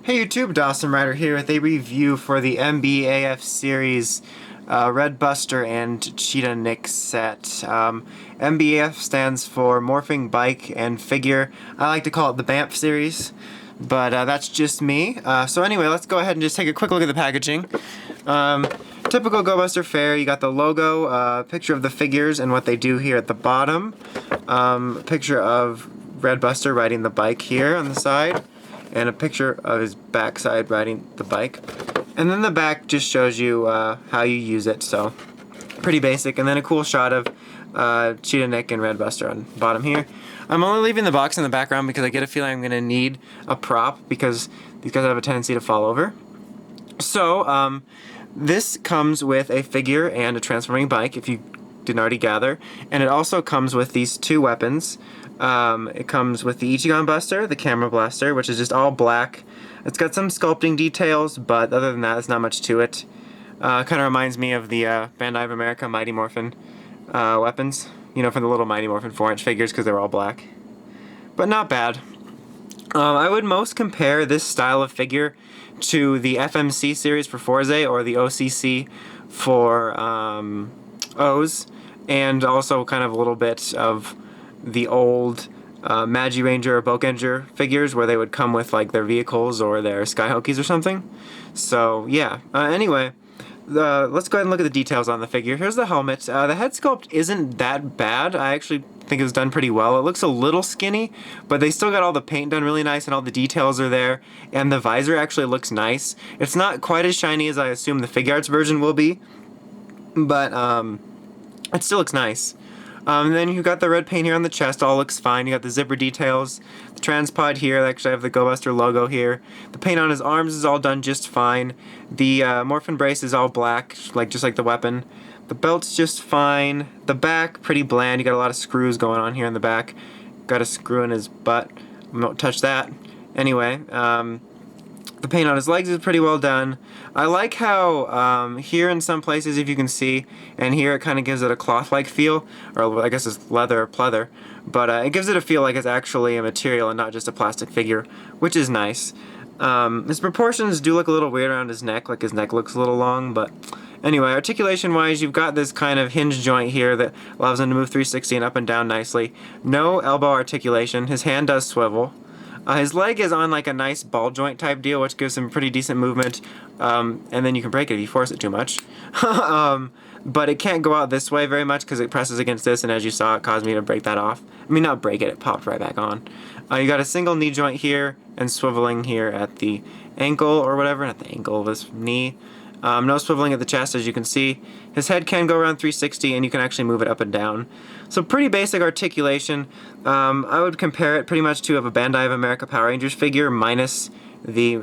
Hey YouTube, Dawson Rider here with a review for the MBAF series Red Buster and Cheetah Nick set. MBAF stands for Morphing Bike and Figure. I like to call it the BAMF series, but that's just me. So anyway, let's go ahead and just take a quick look at the packaging. Typical Go-Buster fare, you got the logo, picture of the figures and what they do here at the bottom, picture of Red Buster riding the bike here on the side, and a picture of his backside riding the bike. And then the back just shows you how you use it, so pretty basic. And then a cool shot of Cheetah Nick and Red Buster on the bottom here. I'm only leaving the box in the background because I get a feeling I'm going to need a prop because these guys have a tendency to fall over. So this comes with a figure and a transforming bike, if you didn't already gather. And it also comes with these two weapons. It comes with the Ichigon Buster, the Camera Blaster, which is just all black. It's got some sculpting details, but other than that, there's not much to it. Kind of reminds me of the Bandai of America Mighty Morphin weapons, you know, from the little Mighty Morphin 4-inch figures because they were all black. But not bad. I would most compare this style of figure to the FMC series for Forze or the OCC for O's, and also kind of a little bit of the old Magi Ranger or Bokenger figures where they would come with like their vehicles or their Skyhokies or something. So yeah, anyway, let's go ahead and look at the details on the figure. Here's the helmet. The head sculpt isn't that bad. I actually think it was done pretty well. It looks a little skinny, but they still got all the paint done really nice and all the details are there, and the visor actually looks nice. It's not quite as shiny as I assume the Figuarts version will be, but it still looks nice. And then you've got the red paint here on the chest, all looks fine. You got the zipper details, the transpod here, they actually have the Go-Buster logo here. The paint on his arms is all done just fine. The Morphin brace is all black, just like the weapon. The belt's just fine. The back, pretty bland. You got a lot of screws going on here in the back. Got a screw in his butt. Won't touch that. Anyway, the paint on his legs is pretty well done. I like how here in some places, if you can see, and here it kind of gives it a cloth-like feel, or I guess it's leather or pleather, but it gives it a feel like it's actually a material and not just a plastic figure, which is nice. His proportions do look a little weird around his neck, like his neck looks a little long, but anyway, articulation-wise, you've got this kind of hinge joint here that allows him to move 360 and up and down nicely. No elbow articulation. His hand does swivel. His leg is on like a nice ball joint type deal, which gives him pretty decent movement, and then you can break it if you force it too much. But it can't go out this way very much because it presses against this, and as you saw, it caused me to break that off. I mean, not break it, it popped right back on. You got a single knee joint here, and swiveling here at the ankle or whatever, not the ankle of his knee. No swiveling at the chest, as you can see. His head can go around 360, and you can actually move it up and down. So pretty basic articulation. I would compare it pretty much to a Bandai of America Power Rangers figure minus the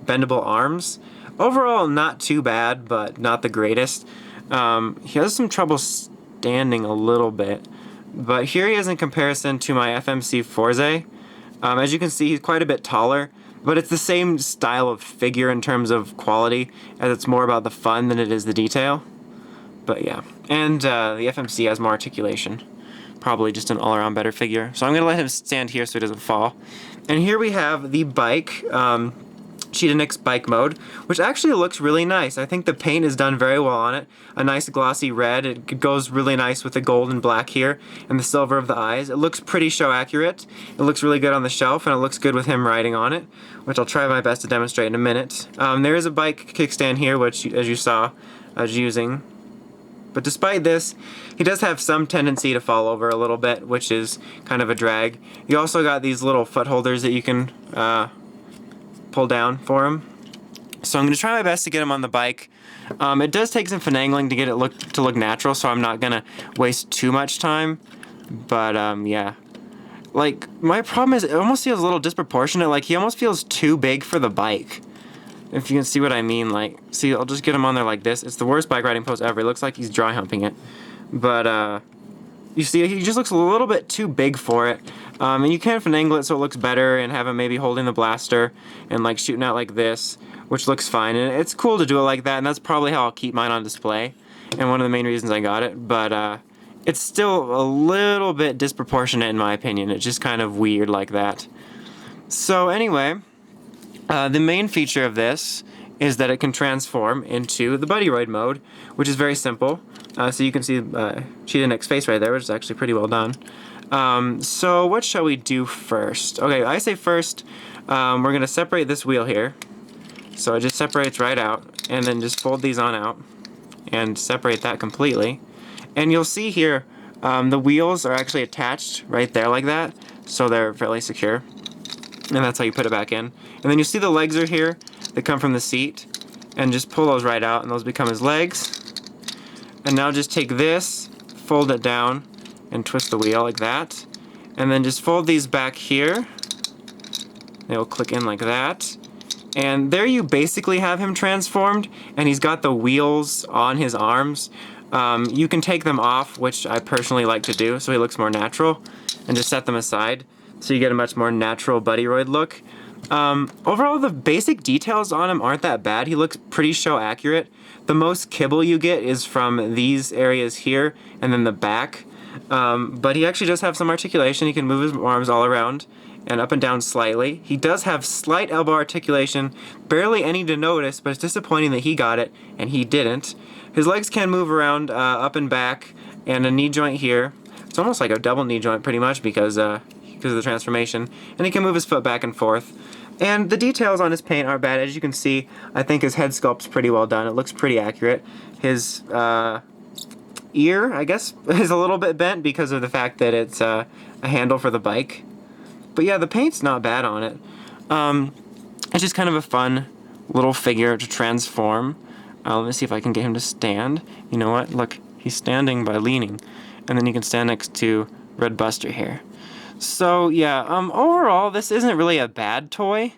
bendable arms. Overall, not too bad, but not the greatest. He has some trouble standing a little bit, but here he is in comparison to my FMC Forze. As you can see, he's quite a bit taller. But it's the same style of figure in terms of quality, as it's more about the fun than it is the detail. But yeah, and the FMC has more articulation. Probably just an all-around better figure. So I'm going to let him stand here so he doesn't fall. And here we have the bike, Cheetah Nick's bike mode, which actually looks really nice. I think the paint is done very well on it. A nice glossy red. It goes really nice with the gold and black here and the silver of the eyes. It looks pretty show accurate. It looks really good on the shelf, and it looks good with him riding on it, which I'll try my best to demonstrate in a minute. There is a bike kickstand here, which, as you saw, I was using. But despite this, he does have some tendency to fall over a little bit, which is kind of a drag. You also got these little foot holders that you can pull down for him. So I'm going to try my best to get him on the bike. It does take some finagling to get it to look natural, so I'm not going to waste too much time. But yeah. Like, my problem is it almost feels a little disproportionate. Like, he almost feels too big for the bike. If you can see what I mean. Like, see, I'll just get him on there like this. It's the worst bike riding pose ever. It looks like he's dry humping it. But you see, he just looks a little bit too big for it. And you can finagle it so it looks better and have him maybe holding the blaster and like shooting out like this, which looks fine. And it's cool to do it like that, and that's probably how I'll keep mine on display. And one of the main reasons I got it. But it's still a little bit disproportionate in my opinion. It's just kind of weird like that. So anyway, The main feature of this is that it can transform into the Buddyroid mode, which is very simple. So you can see Cheetah Nick's face right there, which is actually pretty well done. So what shall we do first? Okay, I say first, we're going to separate this wheel here. So it just separates right out, and then just fold these on out and separate that completely. And you'll see here, the wheels are actually attached right there like that, so they're fairly secure. And that's how you put it back in. And then you see the legs are here that come from the seat, and just pull those right out, and those become his legs. And now just take this, fold it down, and twist the wheel like that. And then just fold these back here. They'll click in like that. And there you basically have him transformed, and he's got the wheels on his arms. You can take them off, which I personally like to do, so he looks more natural, and just set them aside, so you get a much more natural Buddyroid look. Overall, the basic details on him aren't that bad. He looks pretty show accurate. The most kibble you get is from these areas here, and then the back. But he actually does have some articulation. He can move his arms all around and up and down slightly. He does have slight elbow articulation, barely any to notice, but it's disappointing that he got it and he didn't. His legs can move around up and back, and a knee joint here. It's almost like a double knee joint pretty much because of the transformation. And he can move his foot back and forth. And the details on his paint aren't bad. As you can see, I think his head sculpt's pretty well done. It looks pretty accurate. His ear, I guess, is a little bit bent because of the fact that it's a handle for the bike. But yeah, the paint's not bad on it. It's just kind of a fun little figure to transform. Let me see if I can get him to stand. You know what? Look, he's standing by leaning. And then you can stand next to Red Buster here. So yeah, overall, this isn't really a bad toy.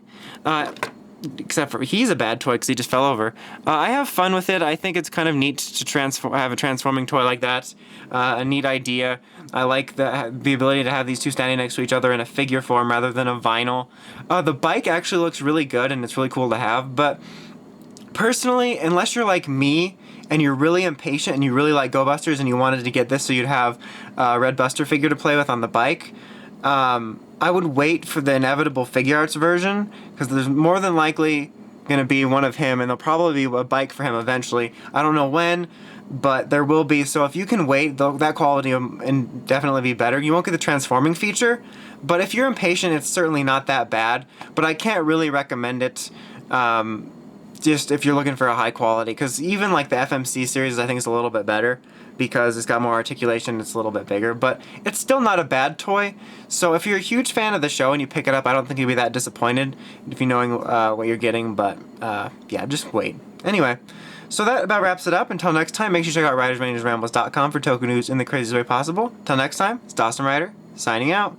Except for he's a bad toy because he just fell over. I have fun with it. I think it's kind of neat to have a transforming toy like that. A neat idea. I like the ability to have these two standing next to each other in a figure form rather than a vinyl. The bike actually looks really good and it's really cool to have, but personally, unless you're like me and you're really impatient and you really like Go-busters and you wanted to get this so you'd have a Red Buster figure to play with on the bike, I would wait for the inevitable figure arts version, because there's more than likely going to be one of him, and there'll probably be a bike for him eventually. I don't know when, but there will be. So if you can wait, that quality will definitely be better. You won't get the transforming feature, but if you're impatient, it's certainly not that bad. But I can't really recommend it just if you're looking for a high quality, because even like the FMC series I think is a little bit better because it's got more articulation, it's a little bit bigger, but it's still not a bad toy. So if you're a huge fan of the show and you pick it up, I don't think you'll be that disappointed if you knowing what you're getting, but yeah, just wait. Anyway, so that about wraps it up. Until next time, make sure you check out RidersManagers Rambles.com for Toku news in the craziest way possible. Until next time, it's Dawson Rider, signing out.